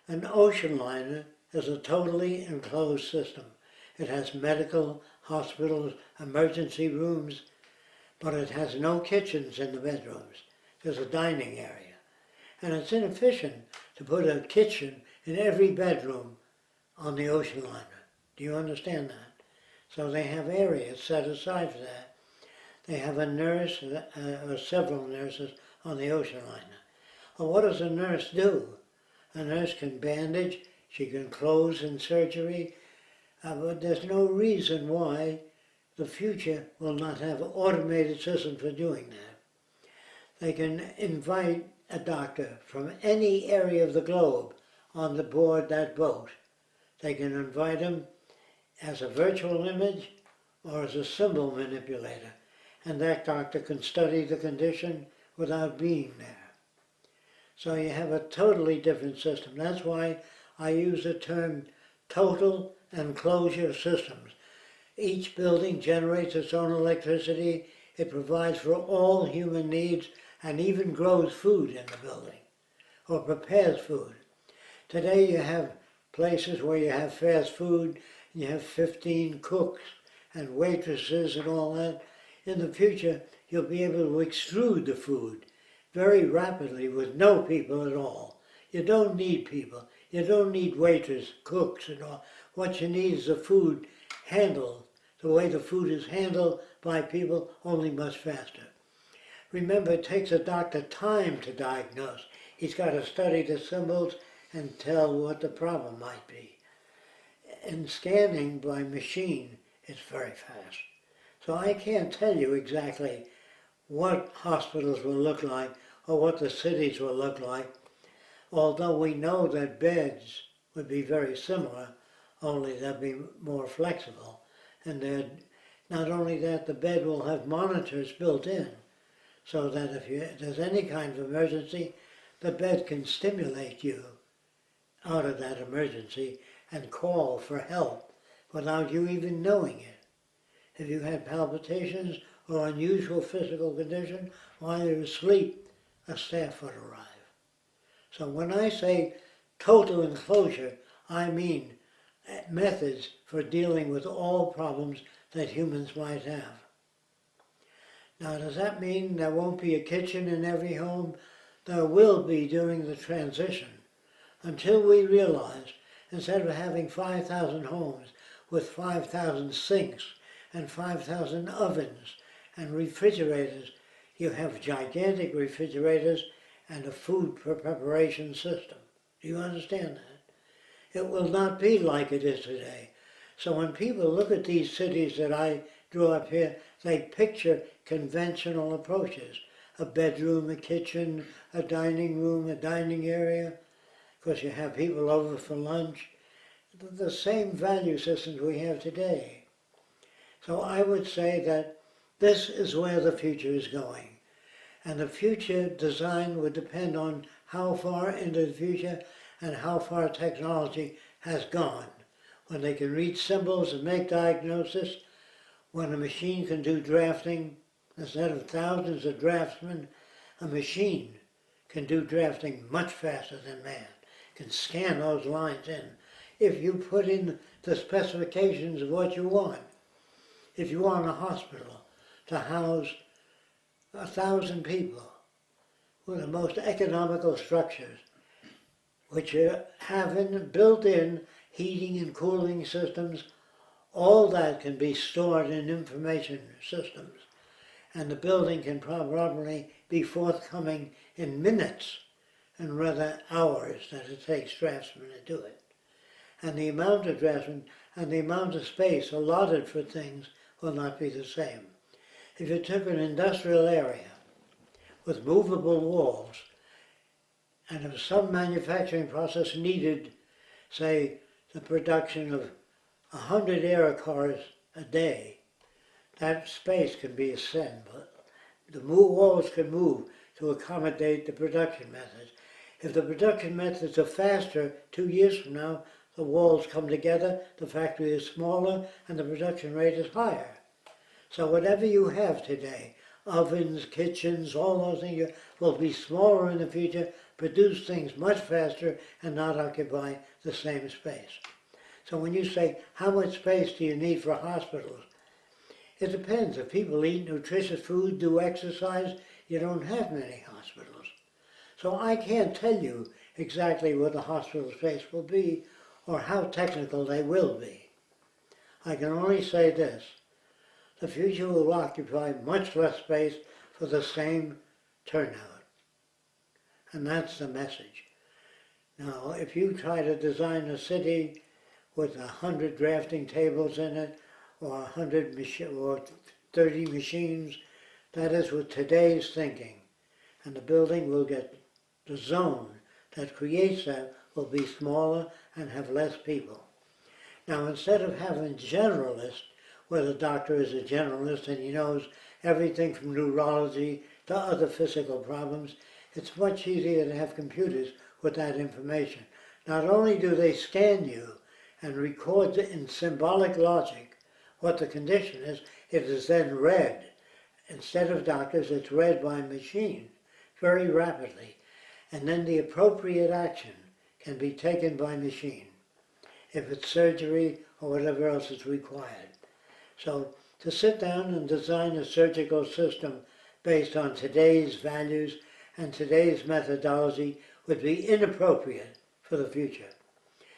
An ocean liner is a totally enclosed system. It has medical, hospitals, emergency rooms, but it has no kitchens in the bedrooms. There's a dining area. And it's inefficient to put a kitchen in every bedroom on the ocean liner. Do you understand that? So they have areas set aside for that. They have a nurse or several nurses on the ocean liner. Well, what does a nurse do? A nurse can bandage, she can close in surgery, but there's no reason why the future will not have an automated system for doing that. They can invite a doctor from any area of the globe on the board that boat. They can invite him as a virtual image or as a symbol manipulator, and that doctor can study the condition without being there. So you have a totally different system. That's why I use the term total enclosure systems. Each building generates its own electricity. It provides for all human needs and even grows food in the building or prepares food. Today you have places where you have fast food, you have 15 cooks and waitresses and all that. In the future, you'll be able to extrude the food very rapidly with no people at all. You don't need people. You don't need waiters, cooks and all. What you need is the food handled the way the food is handled by people, only much faster. Remember, it takes a doctor time to diagnose. He's got to study the symbols and tell what the problem might be. In scanning by machine, it's very fast. So I can't tell you exactly what hospitals will look like or what the cities will look like, although we know that beds would be very similar, only they'll be more flexible. And not only that, the bed will have monitors built in, so that if there's any kind of emergency, the bed can stimulate you out of that emergency and call for help without you even knowing it. If you had palpitations or unusual physical condition while you're asleep, a staff would arrive. So when I say total enclosure, I mean methods for dealing with all problems that humans might have. Now, does that mean there won't be a kitchen in every home? There will be during the transition, until we realize, instead of having 5,000 homes with 5,000 sinks and 5,000 ovens and refrigerators, you have gigantic refrigerators and a food preparation system. Do you understand that? It will not be like it is today. So when people look at these cities that I drew up here, they picture conventional approaches. A bedroom, a kitchen, a dining room, a dining area, because you have people over for lunch. The same value systems we have today. So I would say that this is where the future is going. And the future design would depend on how far into the future and how far technology has gone. When they can read symbols and make diagnosis, when a machine can do drafting, instead of thousands of draftsmen, a machine can do drafting much faster than man, can scan those lines in. If you put in the specifications of what you want, if you want a hospital to house 1,000 people with the most economical structures, which have built-in heating and cooling systems, all that can be stored in information systems. And the building can probably be forthcoming in minutes and rather hours that it takes draftsmen to do it. And the amount of draftsmen and the amount of space allotted for things will not be the same. If you took an industrial area with movable walls, and if some manufacturing process needed, say, the production of 100 air cars a day, that space can be assembled. The walls can move to accommodate the production methods. If the production methods are faster, 2 years from now, the walls come together, the factory is smaller, and the production rate is higher. So whatever you have today, ovens, kitchens, all those things will be smaller in the future, produce things much faster and not occupy the same space. So when you say, how much space do you need for hospitals? It depends. If people eat nutritious food, do exercise, you don't have many hospitals. So I can't tell you exactly what the hospital space will be or how technical they will be. I can only say this: the future will occupy much less space for the same turnout. And that's the message. Now, if you try to design a city with 100 drafting tables in it, or 100 or 30 machines, that is with today's thinking. And the building will get, the zone that creates that will be smaller and have less people. Now, instead of having generalists, where the doctor is a generalist and he knows everything from neurology to other physical problems, it's much easier to have computers with that information. Not only do they scan you and record in symbolic logic what the condition is, it is then read. Instead of doctors, it's read by machines very rapidly. And then the appropriate action can be taken by machine, if it's surgery or whatever else is required. So to sit down and design a surgical system based on today's values and today's methodology would be inappropriate for the future.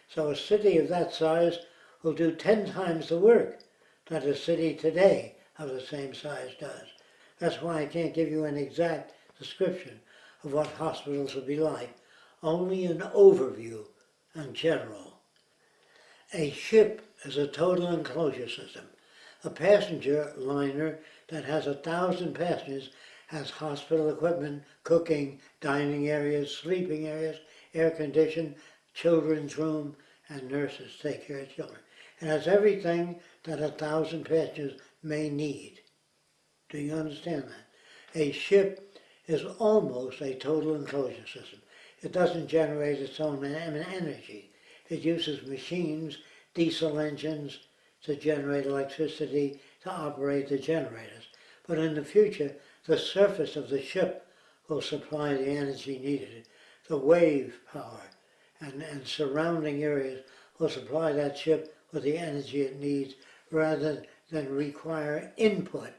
So a city of that size will do 10 times the work that a city today of the same size does. That's why I can't give you an exact description of what hospitals will be like, only an overview in general. A ship is a total enclosure system. A passenger liner that has 1,000 passengers has hospital equipment, cooking, dining areas, sleeping areas, air conditioned, children's room, and nurses take care of children. It has everything that 1,000 passengers may need. Do you understand that? A ship is almost a total enclosure system. It doesn't generate its own energy. It uses machines, diesel engines, to generate electricity, to operate the generators. But in the future, the surface of the ship will supply the energy needed. The wave power and surrounding areas will supply that ship with the energy it needs rather than require input.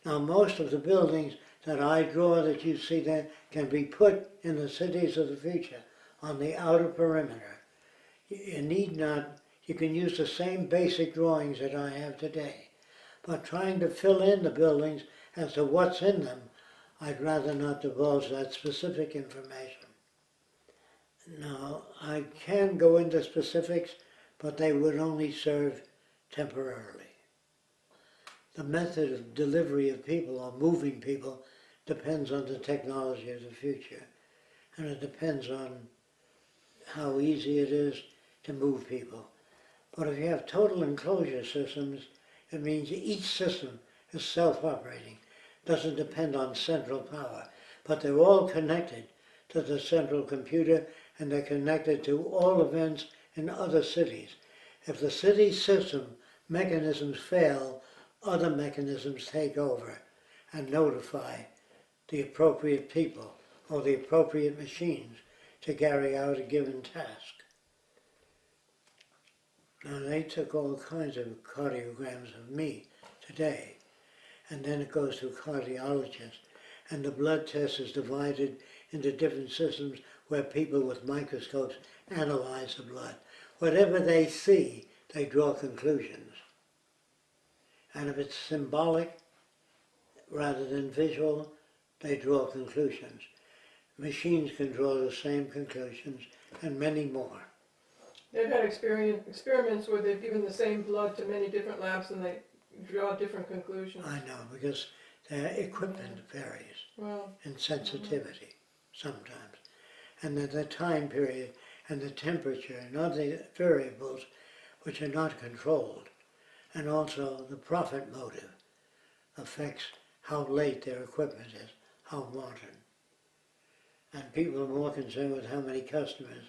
Now, most of the buildings that I draw that you see there can be put in the cities of the future on the outer perimeter. You need not. You can use the same basic drawings that I have today. But trying to fill in the buildings as to what's in them, I'd rather not divulge that specific information. Now, I can go into specifics, but they would only serve temporarily. The method of delivery of people or moving people depends on the technology of the future. And it depends on how easy it is to move people. But if you have total enclosure systems, it means each system is self-operating, doesn't depend on central power, but they're all connected to the central computer and they're connected to all events in other cities. If the city system mechanisms fail, other mechanisms take over and notify the appropriate people or the appropriate machines to carry out a given task. Now, they took all kinds of cardiograms of me today, and then it goes to a cardiologist, and the blood test is divided into different systems where people with microscopes analyze the blood. Whatever they see, they draw conclusions. And if it's symbolic rather than visual, they draw conclusions. Machines can draw the same conclusions and many more. They've had experiments where they've given the same blood to many different labs and they draw different conclusions. I know, because their equipment varies in sensitivity sometimes. And then the time period and the temperature and other variables which are not controlled. And also the profit motive affects how late their equipment is, how modern. And people are more concerned with how many customers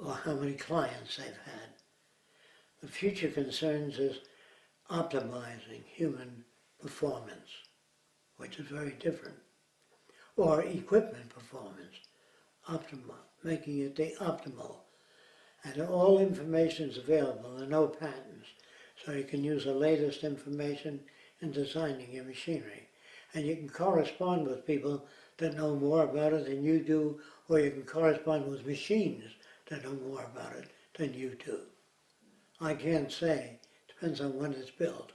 or how many clients they've had. The future concerns is optimizing human performance, which is very different, or equipment performance, making it the optimal. And all information is available, there are no patents. So you can use the latest information in designing your machinery. And you can correspond with people that know more about it than you do, or you can correspond with machines that know more about it than you do. I can't say, depends on when it's built.